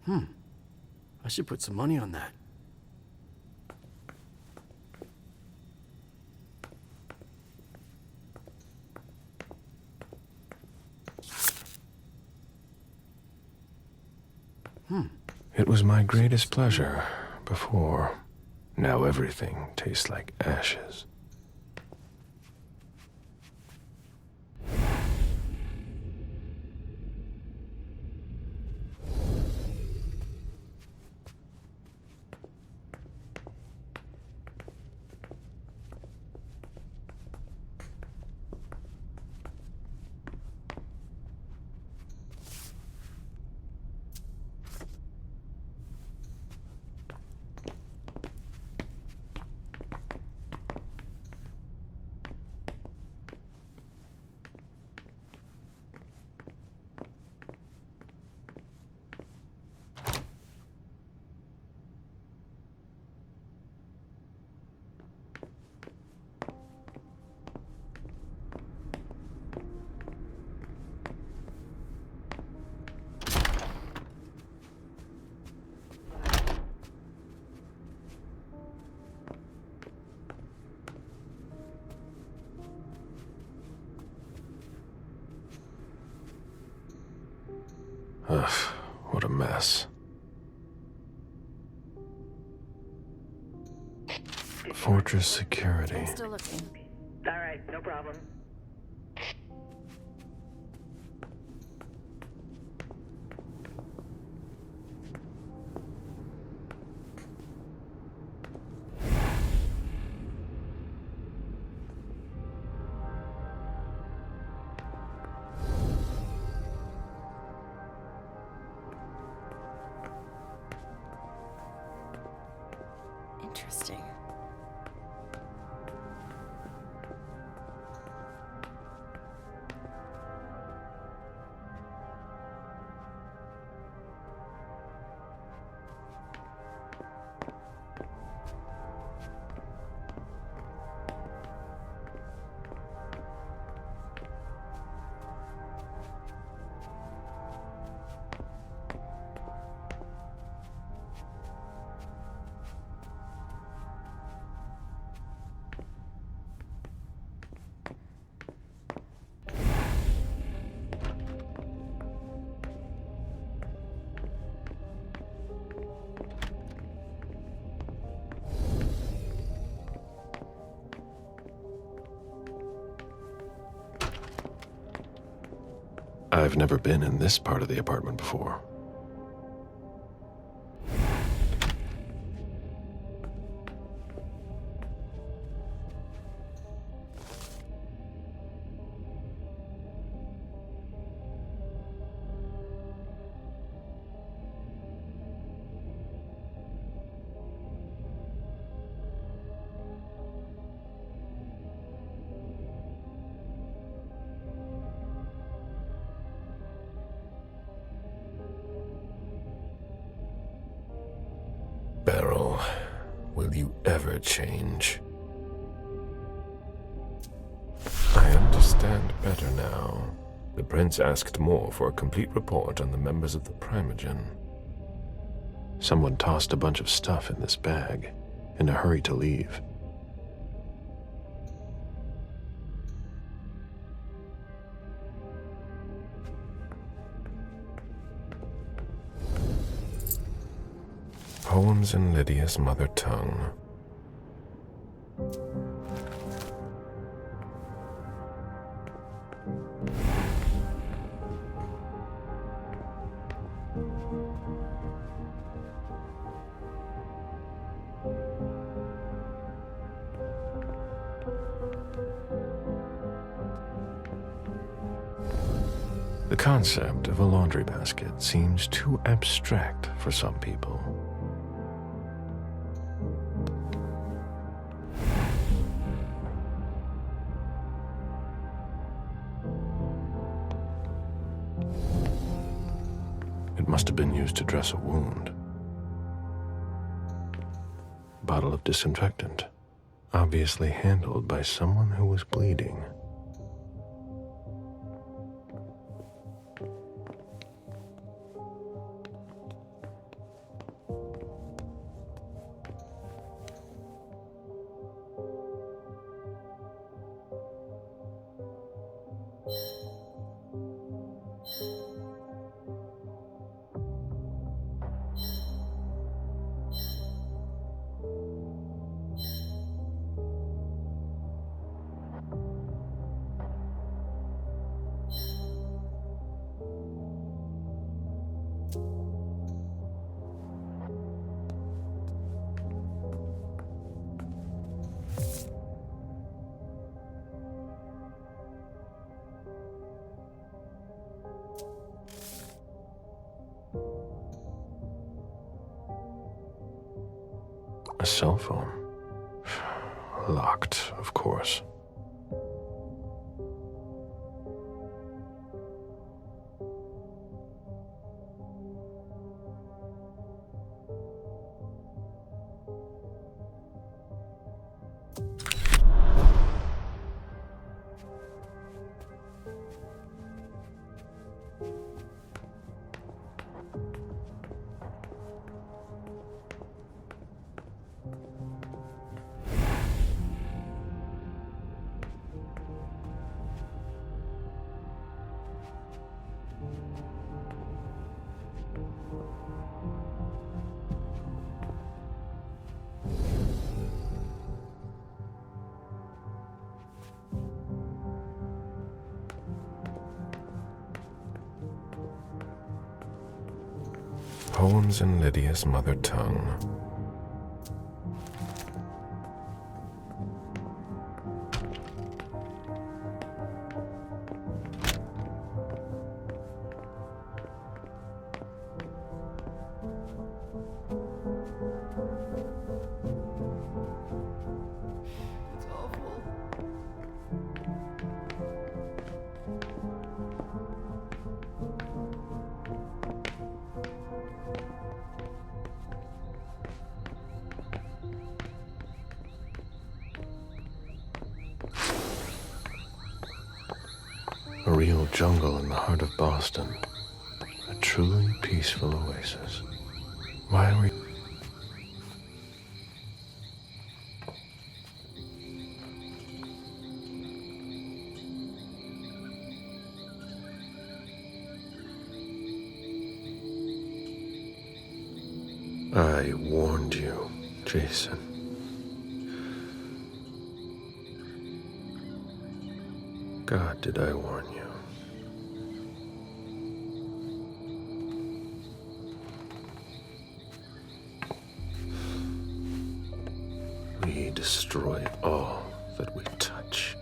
I should put some money on that. It was my greatest pleasure before. Now everything tastes like ashes. Ugh, what a mess. Fortress security. I'm still looking. All right, no problem. Interesting. I've never been in this part of the apartment before. Beryl, will you ever change? I understand better now. The prince asked more for a complete report on the members of the Primogen. Someone tossed a bunch of stuff in this bag, in a hurry to leave. Poems in Lydia's mother tongue. The concept of a laundry basket seems too abstract for some people. It must have been used to dress a wound. Bottle of disinfectant, obviously handled by someone who was bleeding. A cell phone. Locked, of course. Poems in Lydia's mother tongue. It's awful. A real jungle in the heart of Boston. A truly peaceful oasis. Why are we... I warned you, Jason. God, did I warn you? We destroy all that we touch.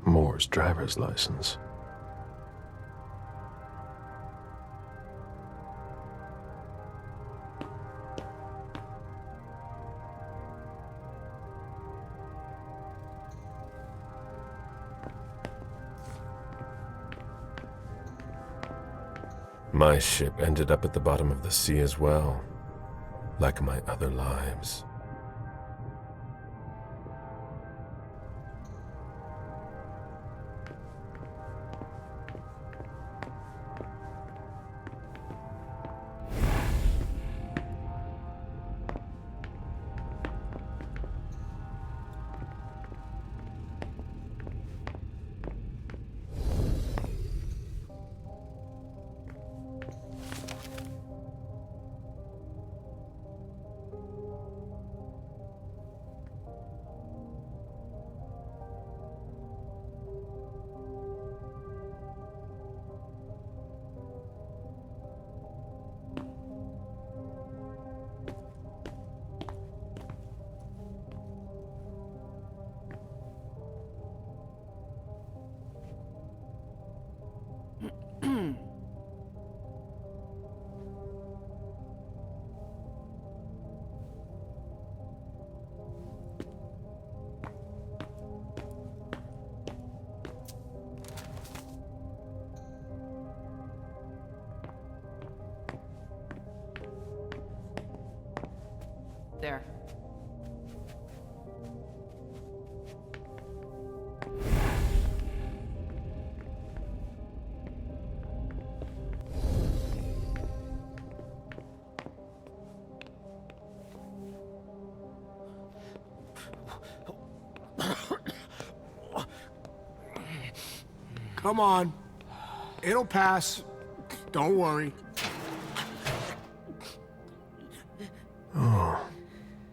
Moore's driver's license. My ship ended up at the bottom of the sea as well, like my other lives. There. Come on. It'll pass. Don't worry. Oh,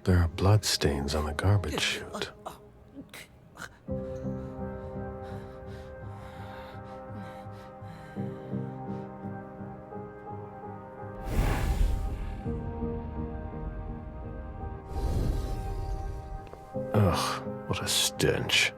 there are bloodstains on the garbage chute. Ugh, what a stench.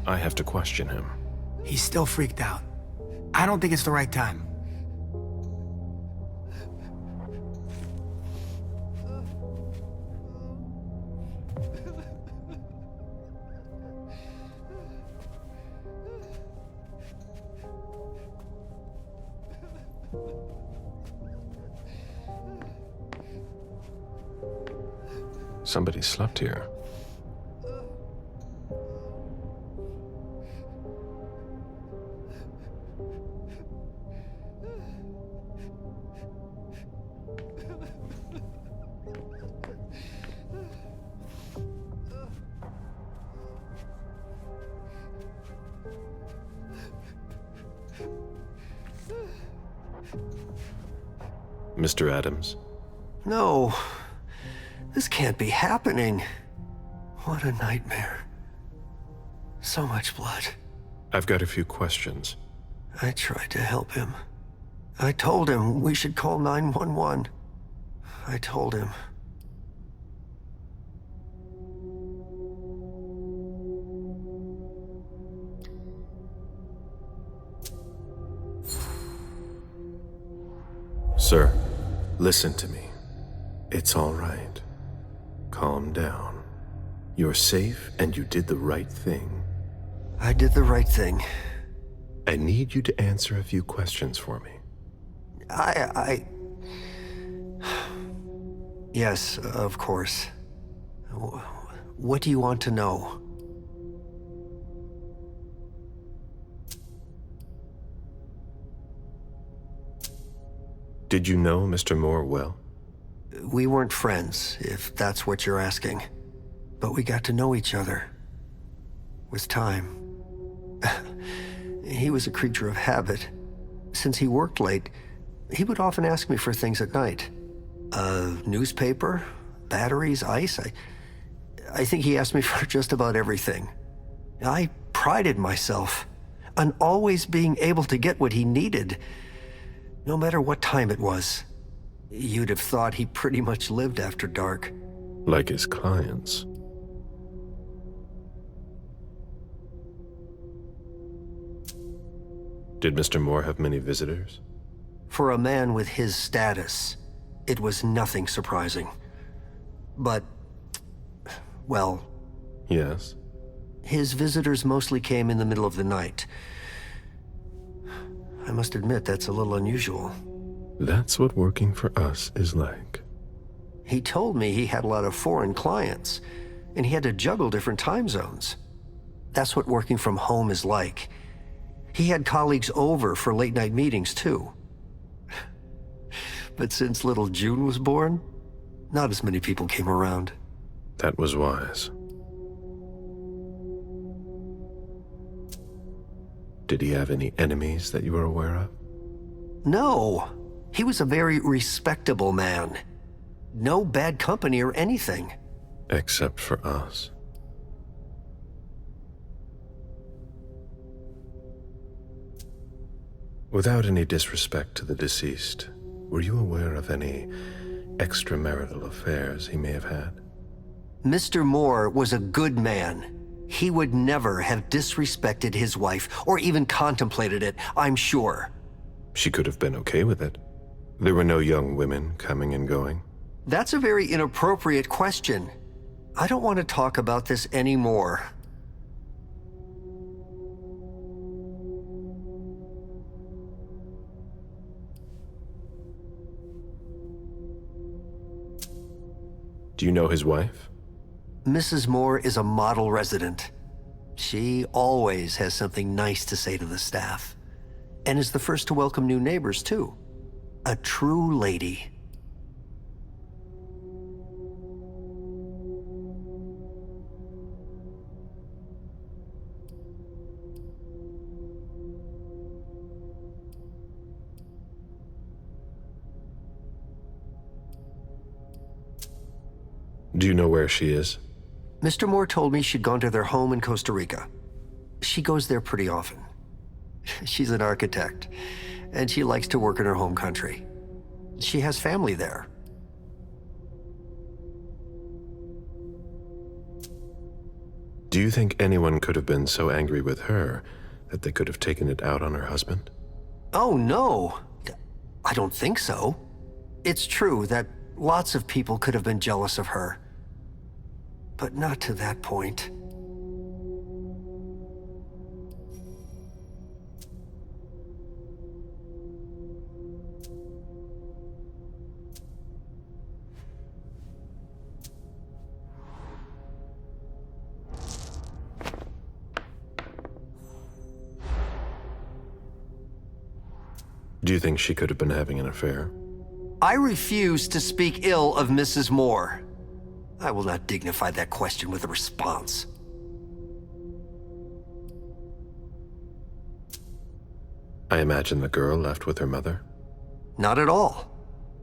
I have to question him. He's still freaked out. I don't think it's the right time. Somebody slept here. Mr. Adams? No, this can't be happening. What a nightmare. So much blood. I've got a few questions. I tried to help him. I told him we should call 911. I told him. Sir, listen to me. It's all right. Calm down. You're safe and you did the right thing. I did the right thing. I need you to answer a few questions for me. Yes, of course. What do you want to know? Did you know Mr. Moore well? We weren't friends, if that's what you're asking. But we got to know each other. With time. He was a creature of habit. Since he worked late, he would often ask me for things at night. A newspaper, batteries, ice. I think he asked me for just about everything. I prided myself on always being able to get what he needed, no matter what time it was. You'd have thought he pretty much lived after dark. Like his clients. Did Mr. Moore have many visitors? For a man with his status, it was nothing surprising. But, well... Yes? His visitors mostly came in the middle of the night. I must admit, that's a little unusual. That's what working for us is like. He told me he had a lot of foreign clients, and he had to juggle different time zones. That's what working from home is like. He had colleagues over for late-night meetings, too. But since little June was born, not as many people came around. That was wise. Did he have any enemies that you were aware of? No, he was a very respectable man. No bad company or anything. Except for us. Without any disrespect to the deceased, were you aware of any extramarital affairs he may have had? Mr. Moore was a good man. He would never have disrespected his wife or even contemplated it, I'm sure. She could have been okay with it. There were no young women coming and going. That's a very inappropriate question. I don't want to talk about this anymore. Do you know his wife? Mrs. Moore is a model resident. She always has something nice to say to the staff, and is the first to welcome new neighbors, too. A true lady. Do you know where she is? Mr. Moore told me she'd gone to their home in Costa Rica. She goes there pretty often. She's an architect, and she likes to work in her home country. She has family there. Do you think anyone could have been so angry with her that they could have taken it out on her husband? Oh, no. I don't think so. It's true that lots of people could have been jealous of her. But not to that point. Do you think she could have been having an affair? I refuse to speak ill of Mrs. Moore. I will not dignify that question with a response. I imagine the girl left with her mother? Not at all.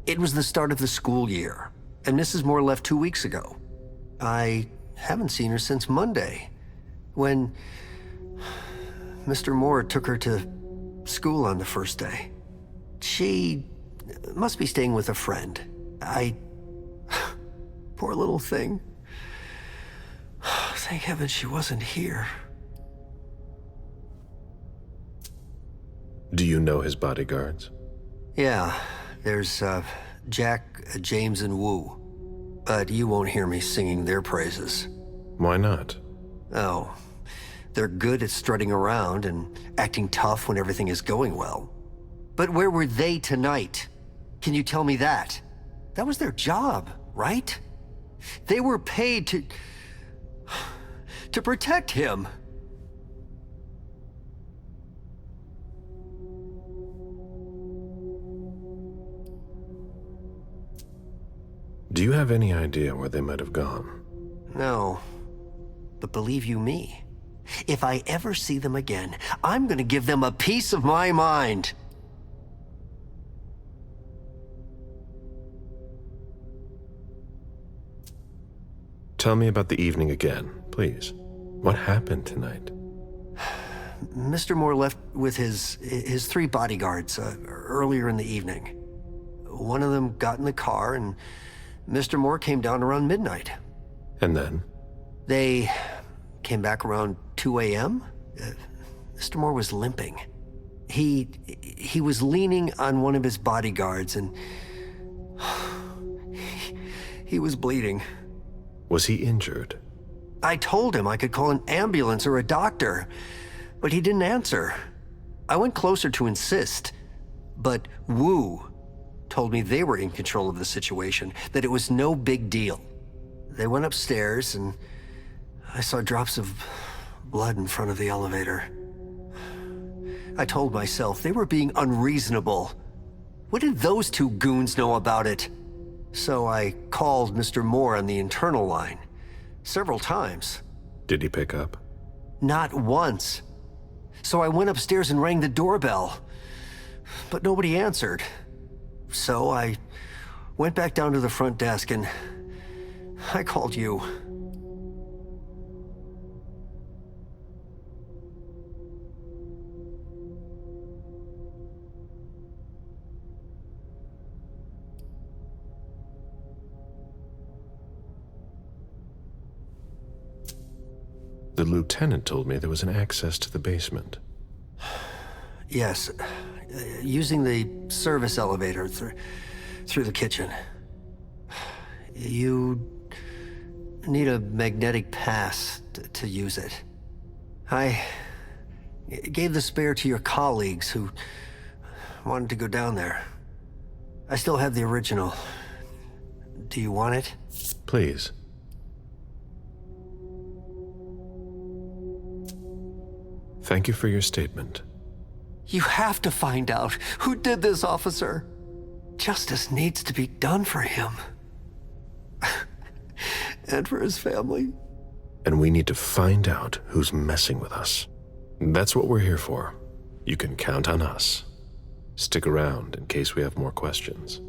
It was the start of the school year, and Mrs. Moore left 2 weeks ago. I haven't seen her since Monday, when Mr. Moore took her to school on the first day. She must be staying with a friend. Poor little thing. Thank heaven she wasn't here. Do you know his bodyguards? Yeah, there's Jack, James, and Wu. But you won't hear me singing their praises. Why not? Oh, they're good at strutting around and acting tough when everything is going well. But where were they tonight? Can you tell me that? That was their job, right? They were paid to protect him. Do you have any idea where they might have gone? No, but believe you me, if I ever see them again, I'm gonna give them a piece of my mind. Tell me about the evening again, please. What happened tonight? Mr. Moore left with his 3 bodyguards earlier in the evening. One of them got in the car, and Mr. Moore came down around midnight. And then? They came back around 2 a.m. Mr. Moore was limping. He was leaning on one of his bodyguards, and he was bleeding. Was he injured? I told him I could call an ambulance or a doctor, but he didn't answer. I went closer to insist, but Wu told me they were in control of the situation, that it was no big deal. They went upstairs, and I saw drops of blood in front of the elevator. I told myself they were being unreasonable. What did those two goons know about it? So I called Mr. Moore on the internal line. Several times. Did he pick up? Not once. So I went upstairs and rang the doorbell. But nobody answered. So I went back down to the front desk and I called you. The lieutenant told me there was an access to the basement. Yes, using the service elevator through the kitchen. You need a magnetic pass to use it. I gave the spare to your colleagues who wanted to go down there. I still have the original. Do you want it? Please. Thank you for your statement. You have to find out who did this, officer. Justice needs to be done for him. And for his family. And we need to find out who's messing with us. That's what we're here for. You can count on us. Stick around in case we have more questions.